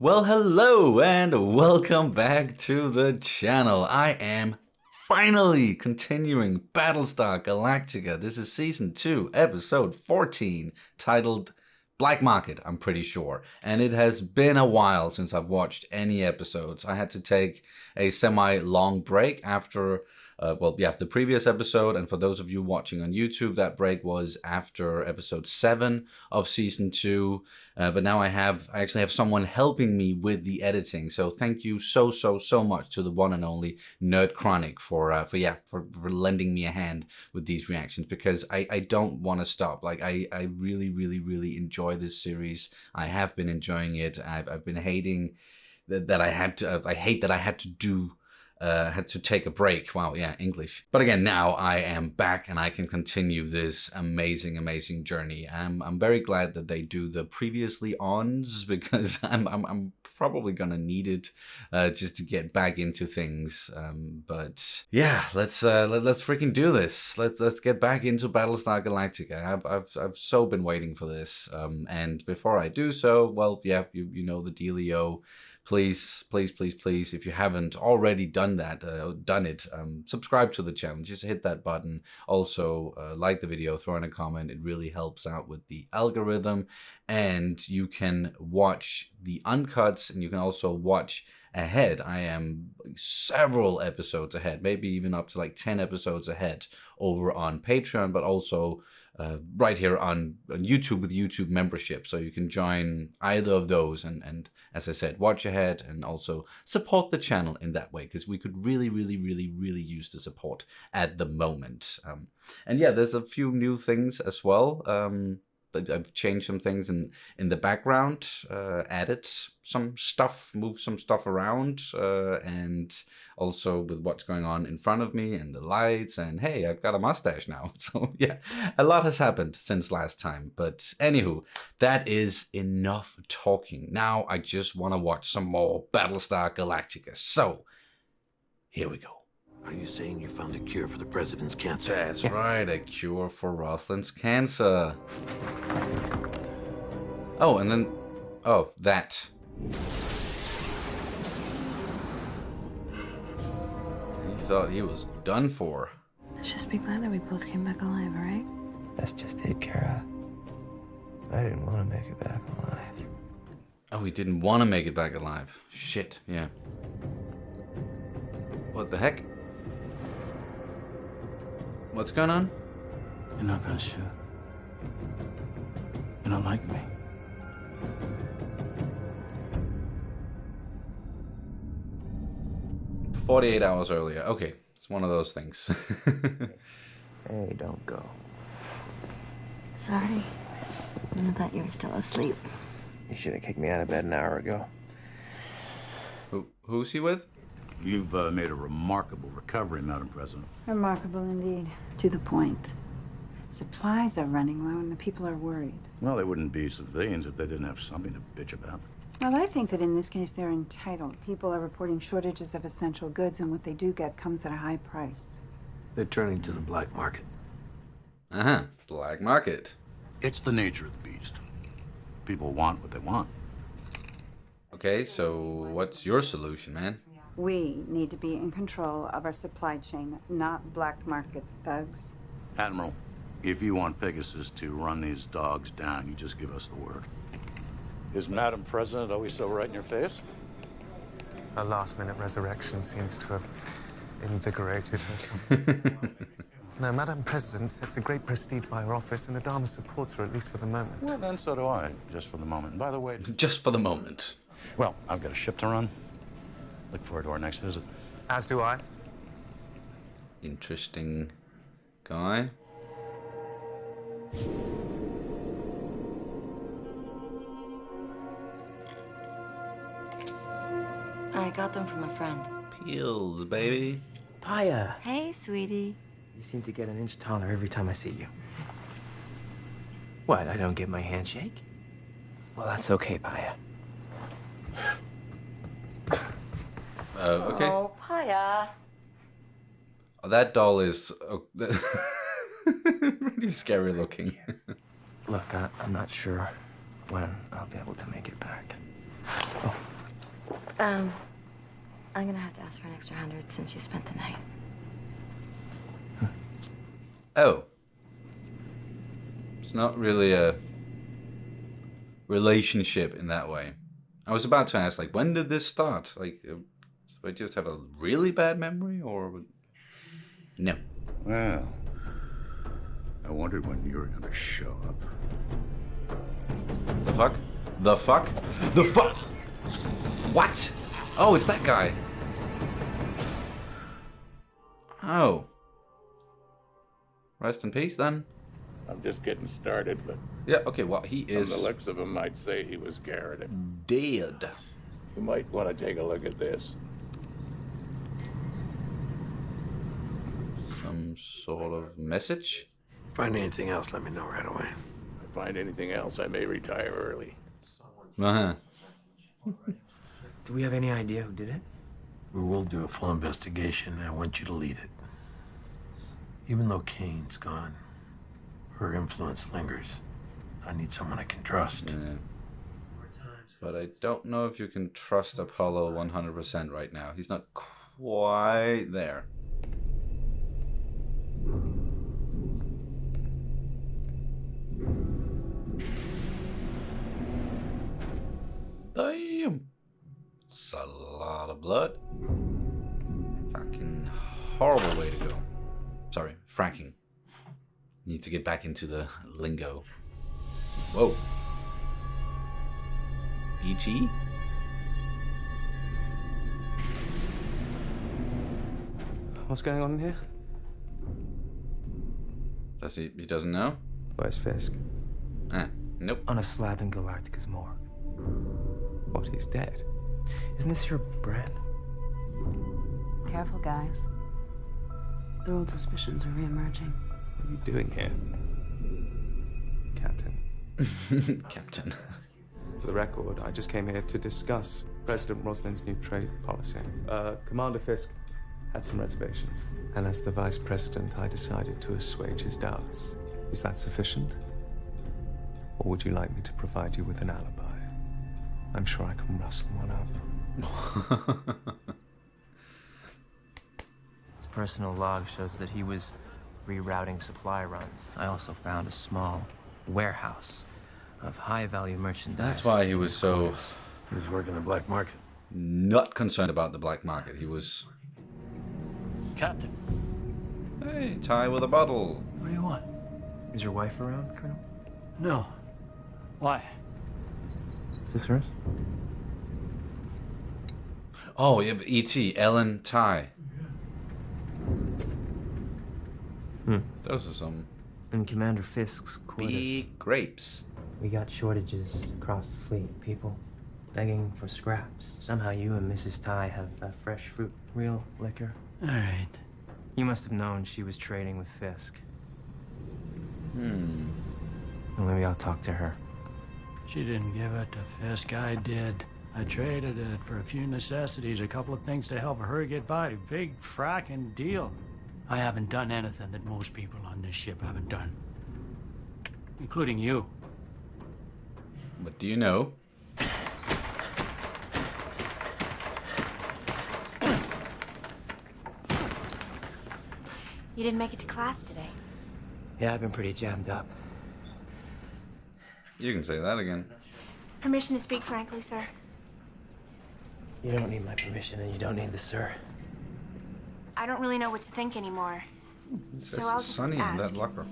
Well, hello and welcome back to the channel. I am finally continuing Battlestar Galactica. This is Season 2, Episode 14, titled Black Market, I'm pretty sure. And it has been a while since I've watched any episodes. I had to take a semi-long break after the previous episode, and for those of you watching on YouTube, that break was after episode 7 of season 2. But now I actually have someone helping me with the editing. So thank you so much to the one and only Nerd Chronic for lending me a hand with these reactions, because I don't want to stop. Like I really enjoy this series. I have been enjoying it. I've been hating that I had to. I hate that I had to take a break. Wow, yeah, English. But again, now I am back and I can continue this amazing journey. I'm very glad that they do the previously ons, because I'm probably gonna need it just to get back into things. But yeah, let's freaking do this. Let's get back into Battlestar Galactica. I've so been waiting for this. And before I do so, well, yeah, you know the dealio. Please, if you haven't already done it, subscribe to the channel. Just hit that button. Also, like the video, throw in a comment. It really helps out with the algorithm. And you can watch the uncuts, and you can also watch ahead. I am several episodes ahead, maybe even up to like 10 episodes ahead over on Patreon, but also right here on YouTube with YouTube membership. So you can join either of those and as I said, watch ahead and also support the channel in that way, because we could really use the support at the moment. And yeah, there's a few new things as well. I've changed some things in the background, added some stuff, moved some stuff around, and also with what's going on in front of me and the lights, and hey, I've got a mustache now. So yeah, a lot has happened since last time. But anywho, that is enough talking. Now I just want to watch some more Battlestar Galactica. So here we go. Are you saying you found a cure for the president's cancer? That's right, a cure for Rosalind's cancer. Oh, and then... oh, that. He thought he was done for. Let's just be glad that we both came back alive, all right? That's just it, Kara. I didn't want to make it back alive. Oh, he didn't want to make it back alive. Shit, yeah. What the heck? What's going on? You're not gonna shoot. You don't like me. "48 hours earlier." Okay, it's one of those things. Hey, don't go. Sorry. I thought you were still asleep. You should have kicked me out of bed an hour ago. Who's he with? You've made a remarkable recovery, Madam President. Remarkable indeed. To the point. Supplies are running low and the people are worried. Well, they wouldn't be civilians if they didn't have something to bitch about. Well, I think that in this case they're entitled. People are reporting shortages of essential goods, and what they do get comes at a high price. They're turning to the black market. Uh-huh, black market. It's the nature of the beast. People want what they want. Okay, so what's your solution, man? We need to be in control of our supply chain, not black market thugs. Admiral, if you want Pegasus to run these dogs down, you just give us the word. Is Madam President always so right in your face? A last-minute resurrection seems to have invigorated her. No, Madam President sets a great prestige by her office, and the Dharma supports her, at least for the moment. Well, then so do I, just for the moment. And by the way... Just for the moment. Well, I've got a ship to run. Look forward to our next visit. As do I. Interesting guy. I got them from a friend. Peels, baby. Paya! Hey, sweetie. You seem to get an inch taller every time I see you. What, I don't get my handshake? Well, that's okay, Paya. Okay. Oh, Paya. Oh, that doll is really scary looking. Look, I'm not sure when I'll be able to make it back. Oh, I'm gonna have to ask for an extra 100 since you spent the night. Oh. It's not really a relationship in that way. I was about to ask, like, when did this start? Like, do I just have a really bad memory, or... No. Well, I wondered when you were going to show up. The fuck? The fuck? The fuck? What? Oh, it's that guy. Oh. Rest in peace, then. I'm just getting started, but Yeah, okay, well, he from is the looks of him, I'd say he was Garrett. dead. You might want to take a look at this. Some sort of message? Find anything else, let me know right away. If I find anything else, I may retire early. Uh-huh. Do we have any idea who did it? We will do a full investigation, and I want you to lead it. Even though Kane's gone, her influence lingers. I need someone I can trust. Yeah. But I don't know if you can trust Apollo 100% right now. He's not quite there. Damn. It's a lot of blood. Fucking horrible way to go. Sorry, fracking. Need to get back into the lingo. Whoa. E.T.? What's going on in here? Does he doesn't know? Where's Fisk? Nope. On a slab in Galactica's morgue. What, he's dead? Isn't this your brand? Careful, guys. Their old suspicions are reemerging. What are you doing here? Captain. Captain. For the record, I just came here to discuss President Roslin's new trade policy. Commander Fisk had some reservations. And as the Vice President, I decided to assuage his doubts. Is that sufficient? Or would you like me to provide you with an alibi? I'm sure I can rustle one up. His personal log shows that he was rerouting supply runs. I also found a small warehouse of high-value merchandise. That's why he was so He was working the black market. not concerned about the black market. He was, Captain. hey, tie with a bottle. What do you want? Is your wife around, Colonel? No. Why? Is this hers? Oh, you have E.T., Ellen, Ty. Those are some In Commander Fisk's quarters. big grapes. We got shortages across the fleet. People begging for scraps. Somehow you and Mrs. Ty have fresh fruit, real liquor. All right. You must have known she was trading with Fisk. Well, maybe I'll talk to her. She didn't give it to Fisk. I did. I traded it for a few necessities, a couple of things to help her get by. Big fracking deal. I haven't done anything that most people on this ship haven't done. Including you. But do you know? You didn't make it to class today. Yeah, I've been pretty jammed up. You can say that again. Permission to speak frankly, sir. You don't need my permission, and you don't need the sir. I don't really know what to think anymore. So There's I'll just Sunny in ask. that locker.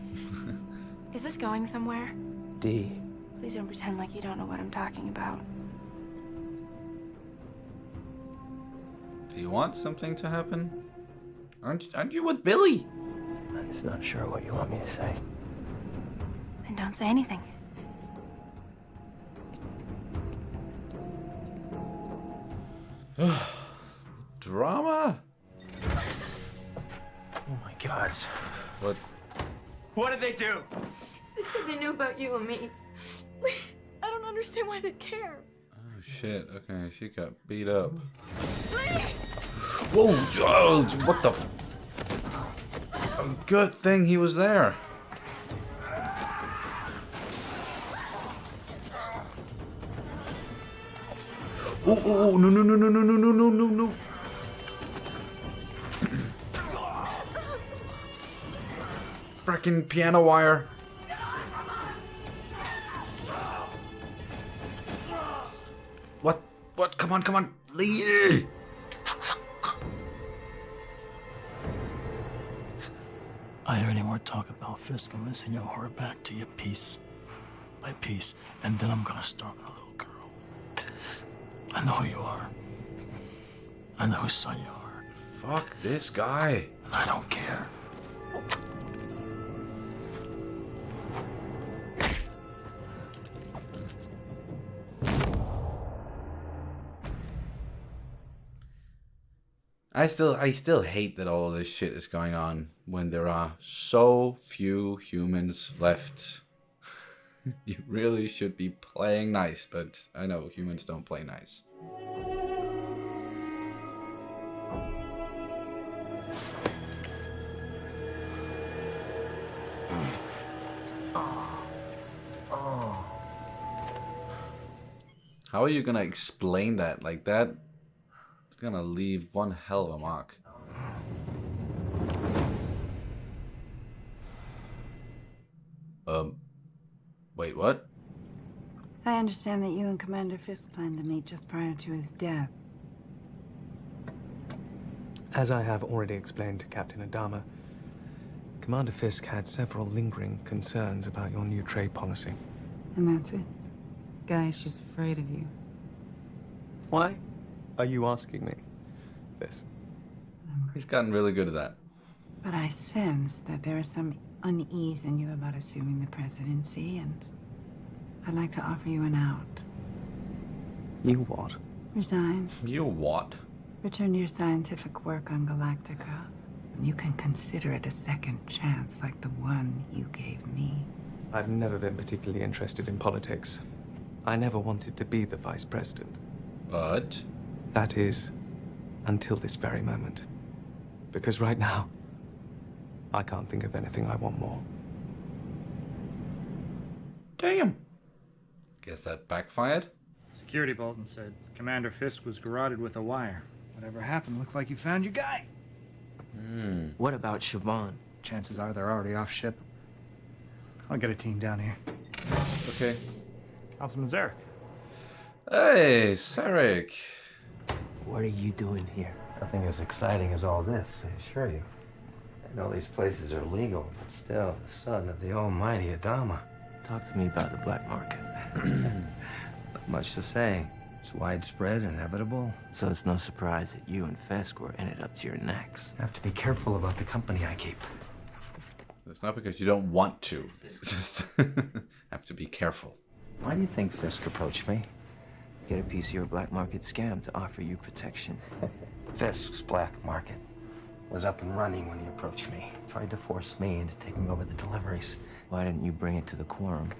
Is this going somewhere? D. Please don't pretend like you don't know what I'm talking about. Do you want something to happen? Aren't you with Billy? I'm just not sure what you want me to say. Then don't say anything. Drama? Oh my God. What? What did they do? They said they knew about you and me. I don't understand why they care. Oh shit, okay, she got beat up. Whoa, oh, what the good thing he was there. Oh, no, no, no, no, no, no, no, no, no, no. Frickin' piano wire. What? What? Come on, come on. Lee! I hear any more talk about Fisk, I'm gonna send your heart back to you piece by piece, and then I'm gonna start with a little girl. I know who you are. I know whose son you are. Fuck this guy. And I don't care. I still hate that all this shit is going on when there are so few humans left. You really should be playing nice, but I know humans don't play nice. How are you gonna explain that like that? It's gonna leave one hell of a mark. Wait, what? I understand that you and Commander Fisk planned to meet just prior to his death. As I have already explained to Captain Adama, Commander Fisk had several lingering concerns about your new trade policy. And that's it? Guy's just afraid of you. Why are you asking me this? He's gotten really good at that. But I sense that there is some unease in you about assuming the presidency, and I'd like to offer you an out. You what? Resign. You what? Return to your scientific work on Galactica. You can consider it a second chance like the one you gave me. I've never been particularly interested in politics. I never wanted to be the vice president. But? That is, until this very moment. Because right now, I can't think of anything I want more. Damn. Guess that backfired. Security bulletin said Commander Fisk was garroted with a wire. Whatever happened, looked like you found your guy. What about Siobhan? Chances are they're already off ship. I'll get a team down here. Okay. Councilman Zarek. Hey, Sarek. What are you doing here? Nothing as exciting as all this, I assure you. I know these places are legal, but still, the son of the almighty Adama. Talk to me about the black market. Not much to say. It's widespread, inevitable. So it's no surprise that you and Fisk were in it up to your necks. I have to be careful about the company I keep. It's not because you don't want to. It's just have to be careful. Why do you think Fisk approached me? Get a piece of your black market scam to offer you protection. Fisk's black market was up and running when he approached me. Tried to force me into taking over the deliveries. Why didn't you bring it to the quorum?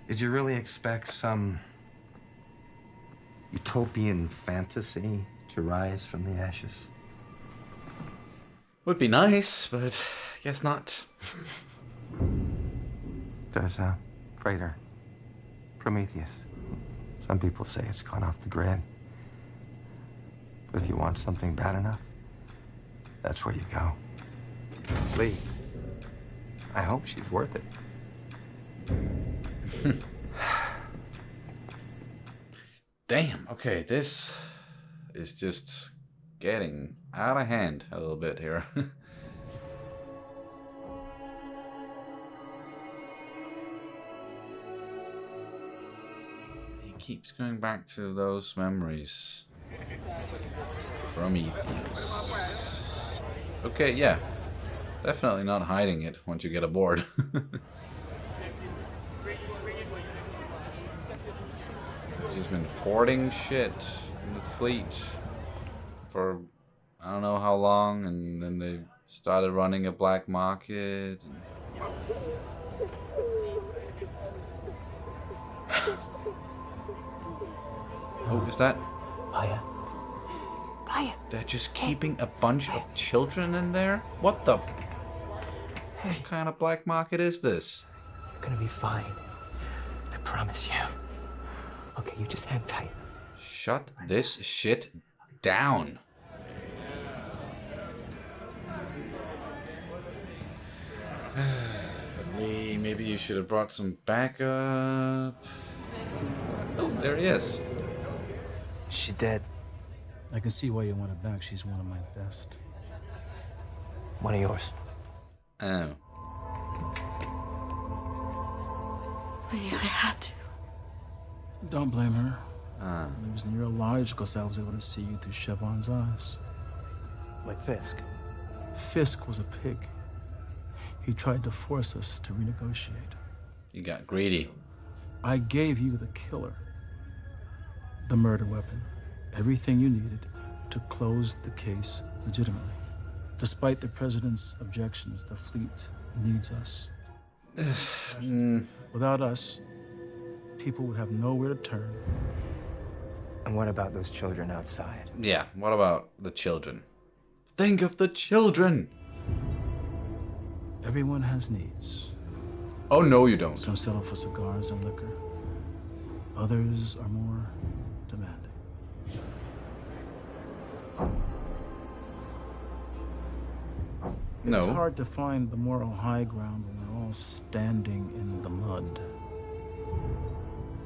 Did you really expect some utopian fantasy to rise from the ashes? Would be nice, but guess not. There's a freighter, Prometheus. Some people say it's gone off the grid. But if you want something bad enough, that's where you go. Lee, I hope she's worth it. Damn, okay, this is just getting out of hand a little bit here. He keeps going back to those memories. Prometheus. Okay, yeah. Definitely not hiding it once you get aboard. She's been hoarding shit in the fleet for I don't know how long, and then they started running a black market. Oh, is that? Aya. Aya. They're just keeping a bunch of children in there? What the? What kind of black market is this? You're gonna be fine. I promise you. Okay, you just hang tight. Shut this shit down. Lee, maybe you should have brought some backup. Oh, there he is. She dead. I can see why you want her back. She's one of my best. One of yours. Oh. Lee, I had to. Don't blame her. It was neurological, so I was able to see you through Chevron's eyes. Like Fisk. Fisk was a pig. He tried to force us to renegotiate. You got greedy. I gave you the killer, the murder weapon, everything you needed to close the case legitimately. Despite the president's objections, the fleet needs us. Without us, people would have nowhere to turn. And what about those children outside? Yeah, what about the children? Think of the children! Everyone has needs. Oh, no, you don't. Some settle for cigars and liquor. Others are more demanding. No. It's hard to find the moral high ground when we're all standing in the mud.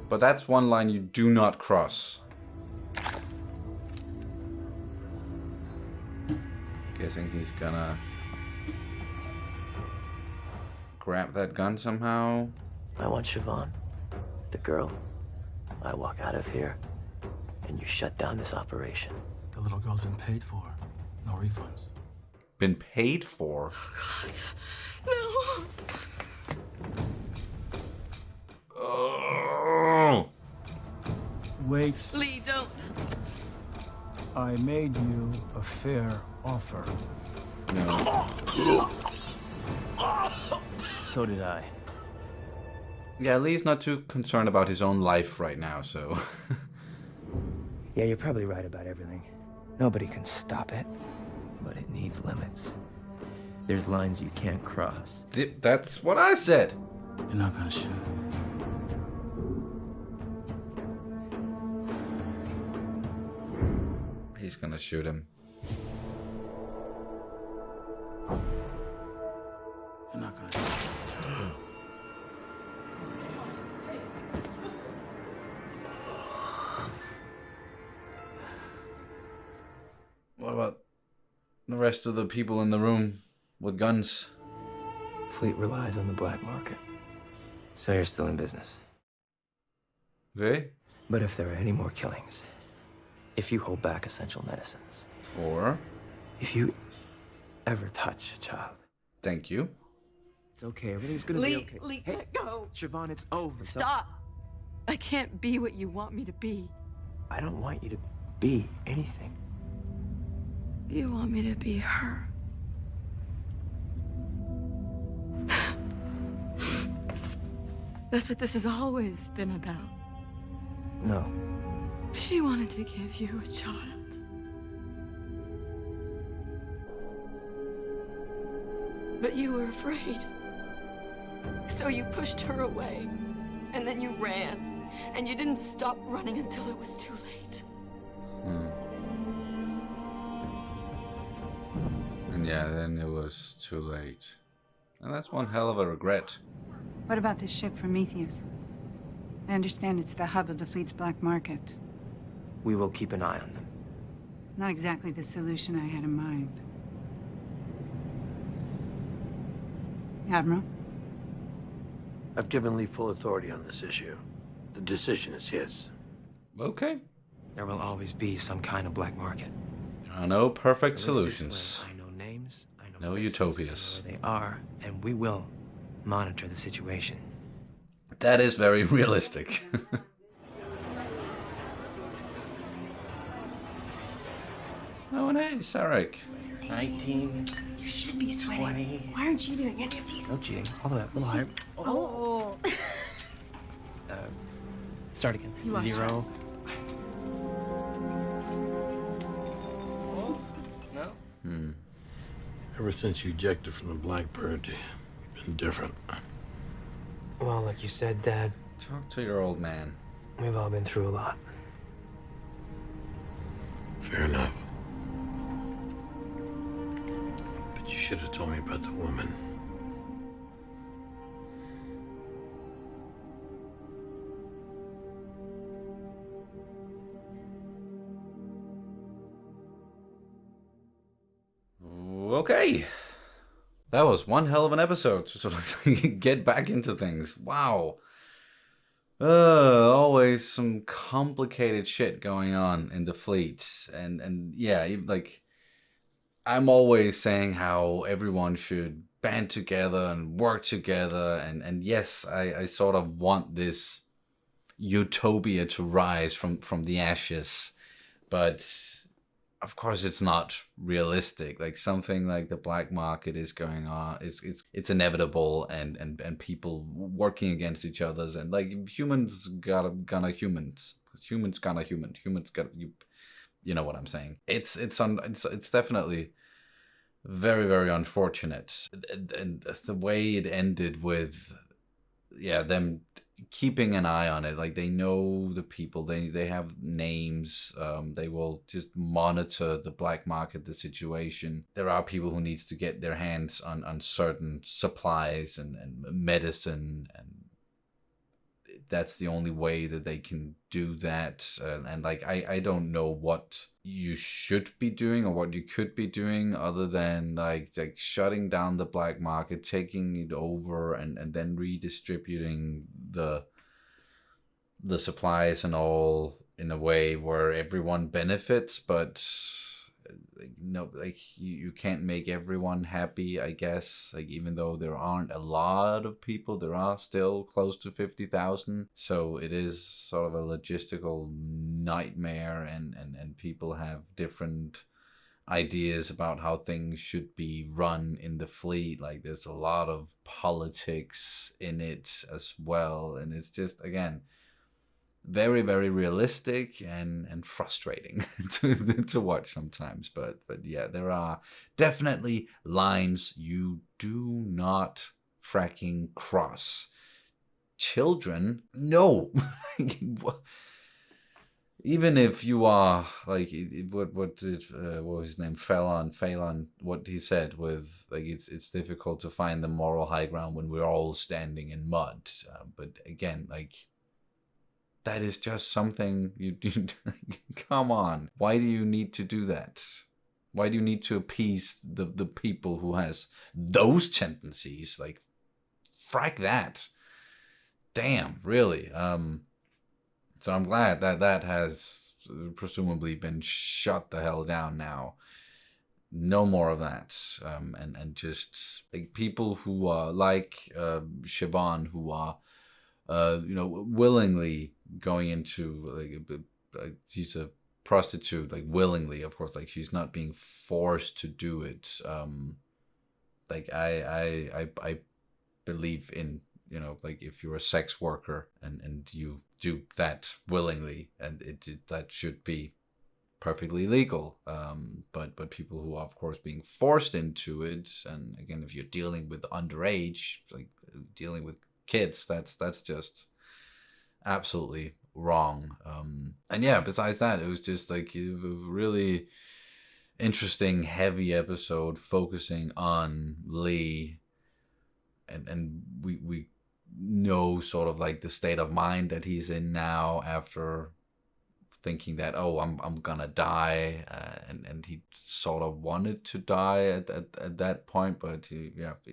But that's one line you do not cross. Guessing he's gonna grab that gun somehow. I want Siobhan, the girl. I walk out of here, and you shut down this operation. The little girl's been paid for. No refunds. Been paid for? God, no. Oh. Wait. Lee, don't. I made you a fair offer. No. So did I. Yeah, Lee's not too concerned about his own life right now, so... Yeah, you're probably right about everything. Nobody can stop it, but it needs limits. There's lines you can't cross. That's what I said. You're not gonna shoot. He's gonna shoot him. You're not gonna shoot. What about the rest of the people in the room with guns? Fleet relies on the black market. So you're still in business. Okay. But if there are any more killings, if you hold back essential medicines, Or... if you ever touch a child... Thank you. It's okay, everything's gonna Lee, be okay. Lee, Hey, let go. Siobhan, it's over. Stop. I can't be what you want me to be. I don't want you to be anything. You want me to be her. That's what this has always been about. No. She wanted to give you a child. But you were afraid. So you pushed her away. And then you ran. And you didn't stop running until it was too late. And yeah, then it was too late. And that's one hell of a regret. What about this ship Prometheus? I understand it's the hub of the fleet's black market. We will keep an eye on them. It's not exactly the solution I had in mind. Admiral? I've given Lee full authority on this issue. The decision is his. Okay. There will always be some kind of black market. There are no perfect There is this solutions. way. I know names, I know No faces, utopias. I know where they are, and we will monitor the situation. That is very realistic. Oh, and hey, Sarek. 19. You should be sweating. 20. Why aren't you doing any of these? No cheating. Hold on. A little higher. Oh. Start again. You lost 0. Ever since you ejected from the Blackbird, you've been different. Well, like you said, Dad, Talk to your old man. we've all been through a lot. Fair enough. But you should have told me about the woman. Okay. That was one hell of an episode to sort of get back into things. Wow. Always some complicated shit going on in the fleet. And yeah, like, I'm always saying how everyone should band together and work together. And yes, I sort of want this utopia to rise from the ashes. But of course it's not realistic. Like, something like the black market is going on, it's inevitable, and people working against each other's, and like humans gonna humans gotta you know what I'm saying. It's definitely very, very unfortunate. And the way it ended with, yeah, them keeping an eye on it, like they know the people, they have names, they will just monitor the black market, the situation. There are people who needs to get their hands on certain supplies and medicine, and that's the only way that they can do that. And like, I don't know what you should be doing or what you could be doing other than like shutting down the black market, taking it over, and then redistributing the supplies and all in a way where everyone benefits. But no, like you can't make everyone happy, I guess. Like, even though there aren't a lot of people, there are still close to 50,000. So it is sort of a logistical nightmare, and people have different ideas about how things should be run in the fleet. Like, there's a lot of politics in it as well, and it's just, again, very, very realistic and frustrating to watch sometimes. But yeah, there are definitely lines you do not fracking cross. Children, no. Even if you are like, what was his name, Phelan, what he said with, like, it's difficult to find the moral high ground when we're all standing in mud. But again, like, that is just something you do. Come on. Why do you need to do that? Why do you need to appease the people who has those tendencies? Like, frack that. Damn, really. So I'm glad that has presumably been shut the hell down now. No more of that. And just like people who are like Siobhan, who are willingly going into, like, she's a prostitute, like, willingly, of course, like, she's not being forced to do it. Like, I believe in, like, if you're a sex worker and you do that willingly, and that should be perfectly legal. But people who are, of course, being forced into it, and again, if you're dealing with underage, like dealing with kids, that's just absolutely wrong. And yeah, besides that, it was just like a really interesting, heavy episode focusing on Lee, and we know sort of like the state of mind that he's in now after thinking that, oh, I'm gonna die, and he sort of wanted to die at that point, but he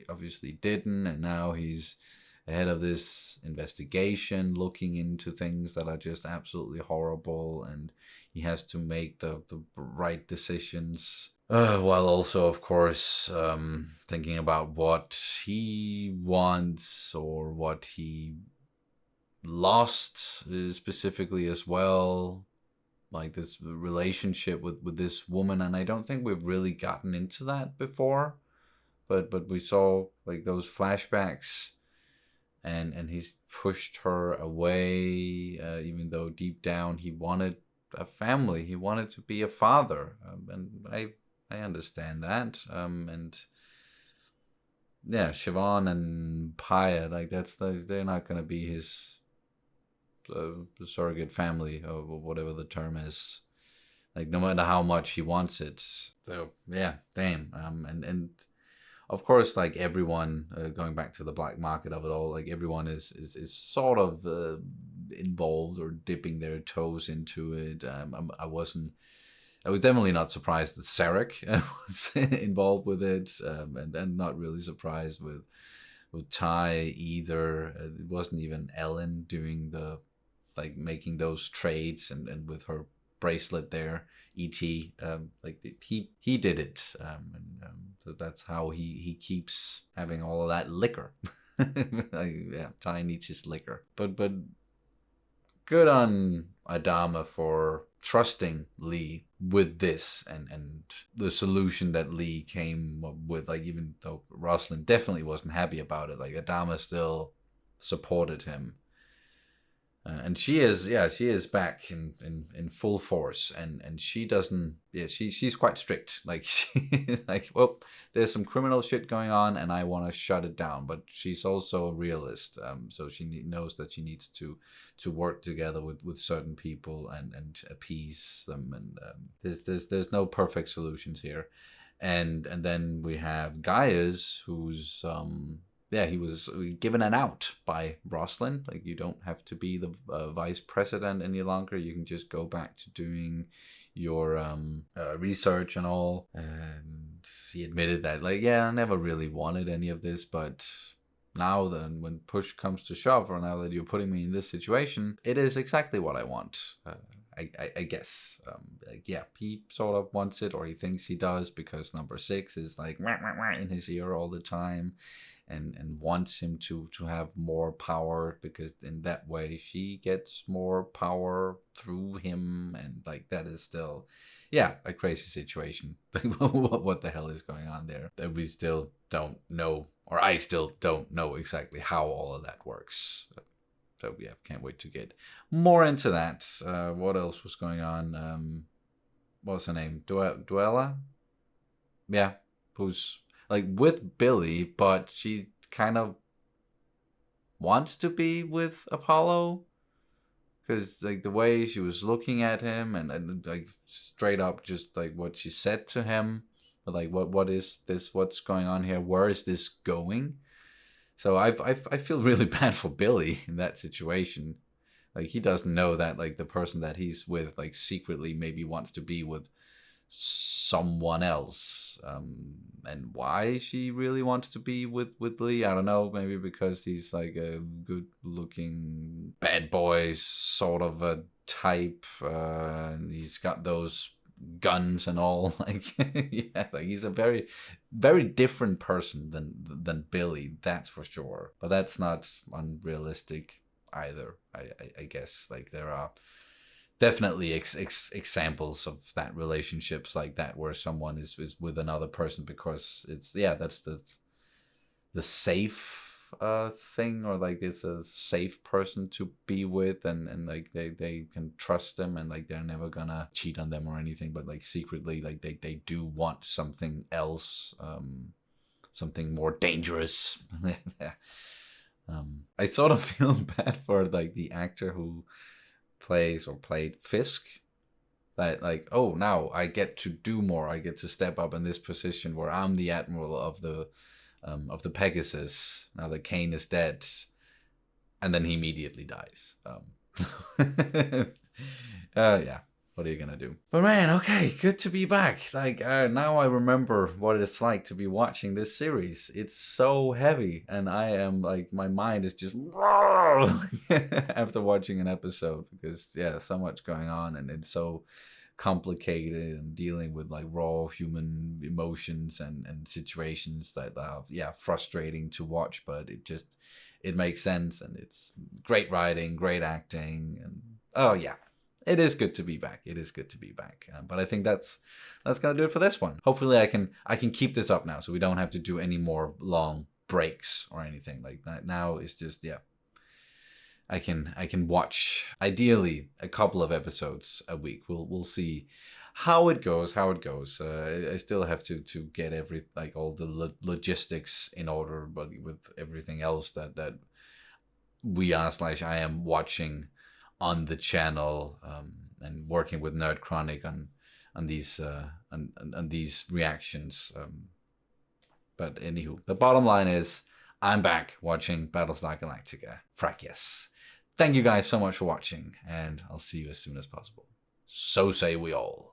obviously didn't, and now he's ahead of this investigation, looking into things that are just absolutely horrible, and he has to make the right decisions, while also, of course, thinking about what he wants or what he lost specifically as well, like this relationship with this woman. And I don't think we've really gotten into that before, but we saw like those flashbacks, and he's pushed her away, even though deep down he wanted a family, he wanted to be a father, and I understand that. And yeah, Siobhan and Paya, like they're not gonna be his surrogate family, or whatever the term is. like no matter how much he wants it. So yeah, damn. And of course, like everyone, going back to the black market of it all, like everyone is sort of involved or dipping their toes into it. I was definitely not surprised that Sarek was involved with it, and not really surprised with Ty either. It wasn't even Ellen doing the, like, making those trades and with her bracelet there, E.T. Like he did it, so that's how he keeps having all of that liquor. Like, yeah, Ty needs his liquor, but good on Adama for trusting Lee with this and the solution that Lee came up with. Like, even though Rosalind definitely wasn't happy about it, like Adama still supported him. And she is back in full force, and she doesn't, she's quite strict. Like, like, well, there's some criminal shit going on and I want to shut it down, but she's also a realist, so she knows that she needs to work together with certain people and appease them, and there's no perfect solutions here. And then we have Gaius, who's he was given an out by Rosalind. Like, you don't have to be the vice president any longer. You can just go back to doing your research and all. And he admitted that, like, yeah, I never really wanted any of this, but now then, when push comes to shove, or now that you're putting me in this situation, it is exactly what I want. I guess. Like, yeah, he sort of wants it, or he thinks he does, because number 6 is like in his ear all the time. And wants him to have more power, because in that way she gets more power through him, and like that is still, yeah, a crazy situation. What the hell is going on there that we still don't know, or I still don't know exactly how all of that works. So yeah, can't wait to get more into that. What else was going on? What's her name? Duella? Yeah, who's like with Billy, but she kind of wants to be with Apollo, because like the way she was looking at him, and like straight up just like what she said to him, but like what is this, what's going on here, where is this going? So I feel really bad for Billy in that situation. Like, he doesn't know that like the person that he's with like secretly maybe wants to be with someone else, and why she really wants to be with Lee, I don't know. Maybe because he's like a good looking bad boy sort of a type, and he's got those guns and all. Like, yeah, like he's a very, very different person than Billy, that's for sure. But that's not unrealistic either. I guess like there are definitely examples of that, relationships like that, where someone is with another person because it's, yeah, that's the safe thing, or like it's a safe person to be with, and like they can trust them, and like they're never gonna cheat on them or anything, but like secretly like they do want something else, something more dangerous. I sort of feel bad for like the actor who played Fisk, that like, oh, now I get to do more, I get to step up in this position where I'm the admiral of the Pegasus now that Kane is dead, and then he immediately dies. Yeah, what are you gonna do? But man, okay, good to be back. Like, now I remember what it's like to be watching this series. It's so heavy, and I am like, my mind is just after watching an episode, because yeah, so much going on, and it's so complicated, and dealing with like raw human emotions and situations that are, yeah, frustrating to watch, but it makes sense, and it's great writing, great acting, and oh yeah. It is good to be back. It is good to be back. But I think that's gonna do it for this one. Hopefully, I can keep this up now, so we don't have to do any more long breaks or anything like that. Now it's just, yeah, I can watch ideally a couple of episodes a week. We'll see how it goes. I still have to get all the logistics in order, but with everything else that I am watching on the channel, and working with Nerd Chronic on these reactions. But anywho, the bottom line is I'm back watching Battlestar Galactica. Frack yes. Thank you guys so much for watching, and I'll see you as soon as possible. So say we all.